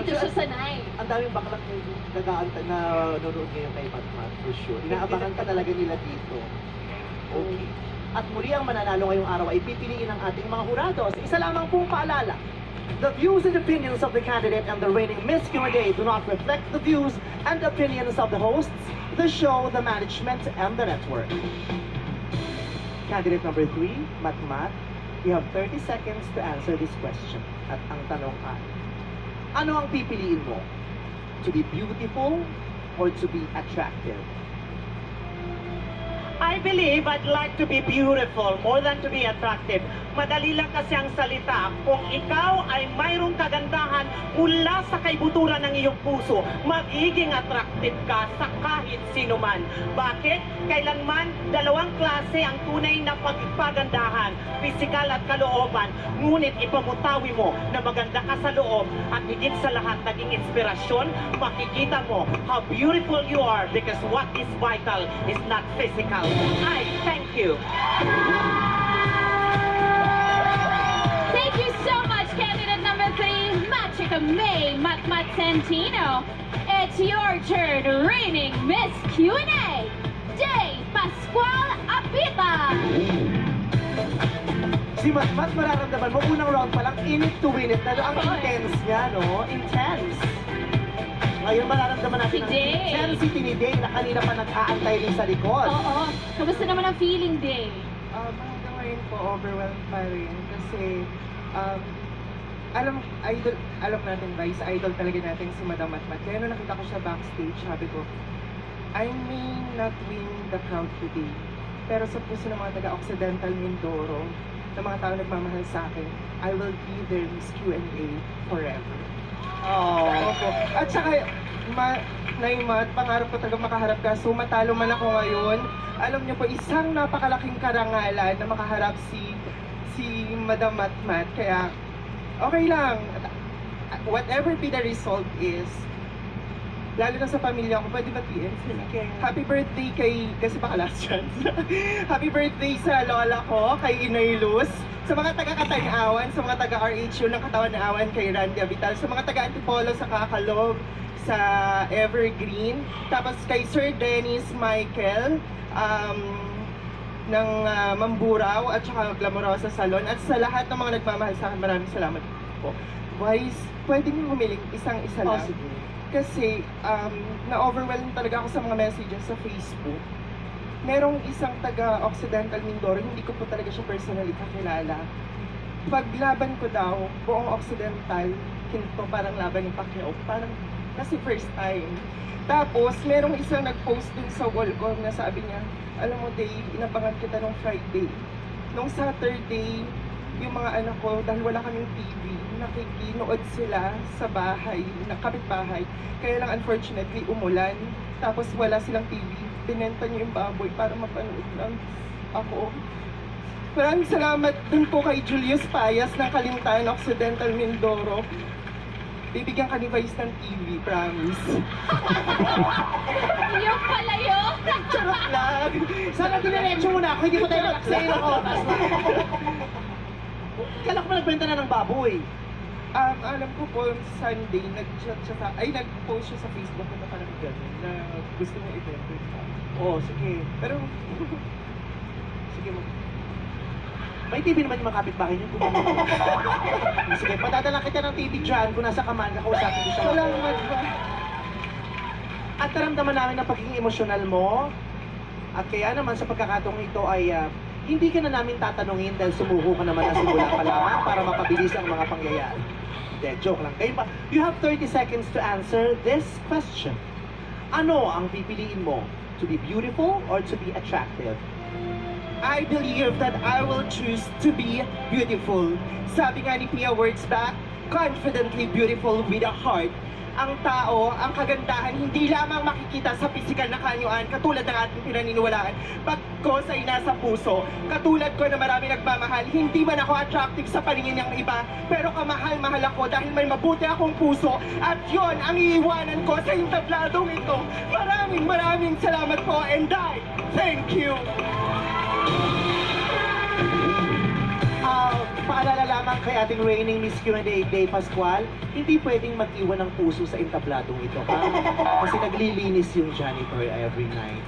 Dito siya sanay. Ang daming bakla na nanonood ngayon kay Batman, for sure. Inaabangan ka talaga nila dito. Okay. At muli ang mananalo ngayong araw ay pipiliin ng ating mga hurados. Isa lamang pong paalala. The views and opinions of the candidate and the reigning Miss Q&A do not reflect the views and opinions of the hosts, the show, the management, and the network. Candidate number 3, Matmat, you have 30 seconds to answer this question. At ang tanong ay, ano ang pipiliin mo? To be beautiful or to be attractive? I believe I'd like to be beautiful more than to be attractive. Madali lang kasi ang salita. Kung ikaw ay mayroong kagandahan mula sa kaibuturan ng iyong puso, magiging attractive ka sa kahit sino man. Bakit? Kailanman dalawang klase ang tunay na pagpagandahan, pisikal at kalooban. Ngunit ipamutawi mo na maganda ka sa loob at higit sa lahat naging inspirasyon, makikita mo how beautiful you are because what is vital is not physical. I thank you. Thank you so much, candidate number 3, Machika May Matmat Santino. It's your turn, reigning Miss Q&A, Day Pascual Apita. Si Matmat, mararamdaman mo, unang round pa lang, in it to win it. Ang intense niya, no? Intense. Ngayon mararamdaman natin ang intensity ni Day na kanina pa nag-aantay rin sa likod. Oo. Kamusta naman ang feeling, Day? Hanggang ngayon po, overwhelmed pa rin. Kasi, alam natin, Vice, idol talaga natin si Madam Matmat. Kaya nung nakita ko siya backstage, sabi ko, I may not win the crowd today. Pero sa puso ng mga taga-Occidental Mindoro, ng mga tao nagmamahal sa akin, I will be their Miss Q&A forever. Opo. At saka, Naimat, pangarap ko talaga makaharap ka. So, matalo man ako ngayon. Alam niyo po, isang napakalaking karangalan na makaharap si Madam Matmat. Kaya, okay lang. Whatever be the result is, lalo na sa pamilya ko, pwede batiin sila. Happy birthday kasi baka last chance. Happy birthday sa lola ko, kay Inay Luz. Sa mga taga-Katang-awan, sa mga taga-RHU ng Katawan-awan, kay Randy Avital. Sa mga taga-Antipolo, sa Kakalog, sa Evergreen. Tapos kay Sir Dennis Michael, ng Mamburao, at saka Glamorosa Salon. At sa lahat ng mga nagmamahal sa akin, maraming salamat po. Vice, pwede nyo humiling isang-isa lang. Kasi na-overwhelm talaga ako sa mga messages sa Facebook. Merong isang taga-Occidental Mindoro, hindi ko po talaga siya personally kakilala. Paglaban ko daw, buong Occidental, kinto parang laban ng Pacquiao, parang kasi first time. Tapos, merong isang nag-post dun sa wall ko na sabi niya, alam mo Dave, inabangan kita nung Friday. Nung Saturday, yung mga anak ko, dahil wala kaming TV, nakikinood sila sa bahay, kapitbahay. Kaya lang unfortunately, umulan. Tapos wala silang TV. Binenta niyo yung baboy para mapanood lang ako. Maraming salamat dun po kay Julius Payas ng Kalintaan Occidental Mindoro. Bibigyan ka ni Vice ng TV, promise. Yung palayo? Charot lang! Sana diniretso mo na ako, hindi mo tayo nakaksay ng oras. Kala ko nagbenta na ng baboy. Alam ko po, Sunday, nag-chat siya nag-post siya sa Facebook na parang gano'n, na gusto mo i-benta. Oo, sige. Pero, Sige mo. May TV naman yung mga kapitbahay niyo. Sige, patadala kita ng TV dyan kung nasa kaman, nakausapin ko siya. salamat ba? At naramdaman namin ang pagiging emosyonal mo. At kaya naman sa pagkakataong ito ay hindi ka na namin tatanungin dahil sumuko ka naman na simula pa lamang para mapabilis ang mga pangyayari. Hindi, joke lang. Kayo pa, you have 30 seconds to answer this question. Ano ang pipiliin mo? To be beautiful or to be attractive? I believe that I will choose to be beautiful. Sabi nga ni Pia Words back, confidently beautiful with a heart. Ang tao, ang kagandahan, hindi lamang makikita sa pisikal na kanyuan, katulad ng ating pinaniniwalaan. Pagkos ay nasa puso. Katulad ko na marami nagmamahal, hindi man ako attractive sa paningin ng iba, pero kamahal-mahal ako dahil may mabuti akong puso. At yon ang iiwanan ko sa intabladong ito. Maraming salamat po, and I thank you. paalala lamang kay ating reigning Miss Q&A Day Pascual, hindi pwedeng mag-iwan ng puso sa entabladong ito, ha? Kasi naglilinis yung janitor every night.